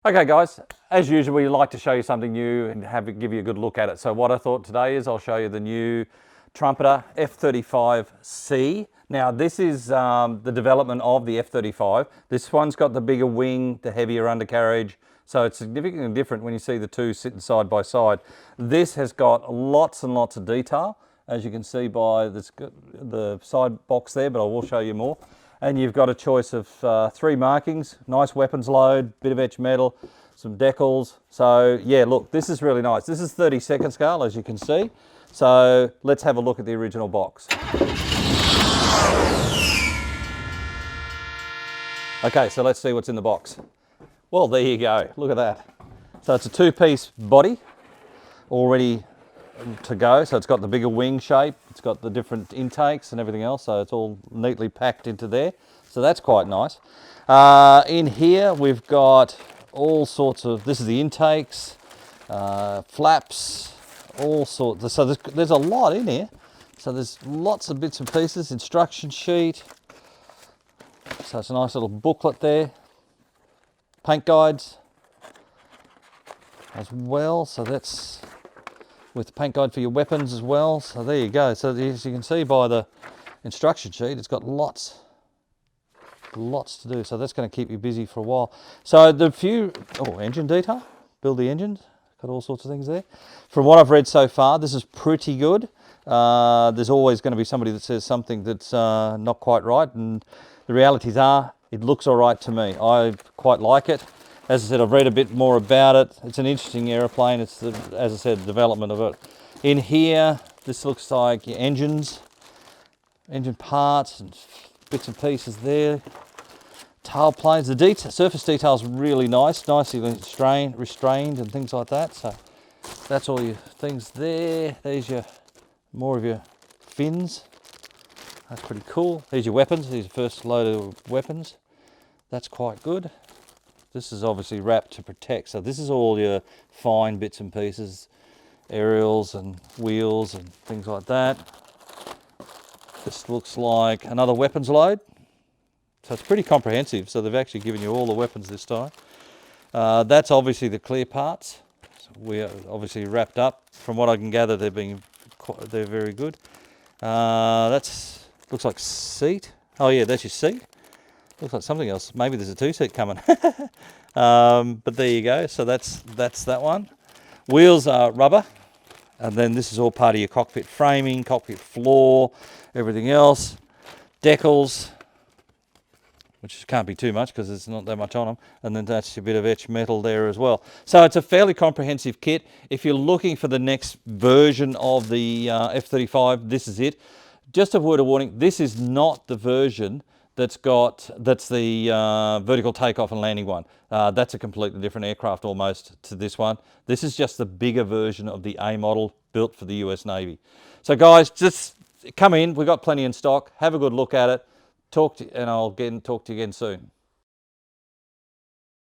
Okay guys, as usual we like to show you something new and give you a good look at it. So what I thought today is I'll show you the new Trumpeter F-35C. Now this is the development of the F-35. This one's got the bigger wing, the heavier undercarriage, so it's significantly different when you see the two sitting side by side. This has got lots and lots of detail, as you can see by the side box there, but I will show you more. And you've got a choice of 3 markings, nice weapons load, bit of etched metal, some decals. So yeah, look, this is really nice. This is 32nd scale, as you can see. So let's have a look at the original box. Okay, so let's see what's in the box. Well, there you go, look at that. So it's a 2-piece body, already to go. So it's got the bigger wing shape, it's got the different intakes and everything else, so it's all neatly packed into there, so that's quite nice. In here we've got all sorts of, this is the intakes, flaps, all sorts, so there's a lot in here, so there's lots of bits and pieces, instruction sheet, so it's a nice little booklet there, paint guides as well, so that's with the paint guide for your weapons as well. So there you go. So as you can see by the instruction sheet, it's got lots to do. So that's going to keep you busy for a while. So the engine detail, build the engines, got all sorts of things there. From what I've read so far, this is pretty good. There's always going to be somebody that says something that's not quite right, and the realities are, it looks all right to me. I quite like it. As I said, I've read a bit more about it. It's an interesting aeroplane. It's, as I said, the development of it. In here, this looks like your engine parts and bits and pieces there. Tailplanes. The surface detail is really nice, nicely restrained and things like that. So that's all your things there. There's more of your fins. That's pretty cool. There's your weapons. These are the first load of weapons. That's quite good. This is obviously wrapped to protect, so this is all your fine bits and pieces, aerials and wheels and things like that. This looks like another weapons load, so it's pretty comprehensive. So they've actually given you all the weapons this time. That's obviously the clear parts. So we are obviously wrapped up. From what I can gather, they're very good. That's looks like seat. Oh yeah, that's your seat. Looks like something else. Maybe there's a 2-seat coming. But there you go. So that's that one. Wheels are rubber. And then this is all part of your cockpit framing, cockpit floor, everything else. Decals, which can't be too much because there's not that much on them. And then that's a bit of etched metal there as well. So it's a fairly comprehensive kit. If you're looking for the next version of the F-35, this is it. Just a word of warning, this is not the version that's the vertical takeoff and landing one. That's a completely different aircraft almost to this one. This is just the bigger version of the A model built for the US Navy. So guys, just come in. We've got plenty in stock. Have a good look at it. And I'll talk to you again soon.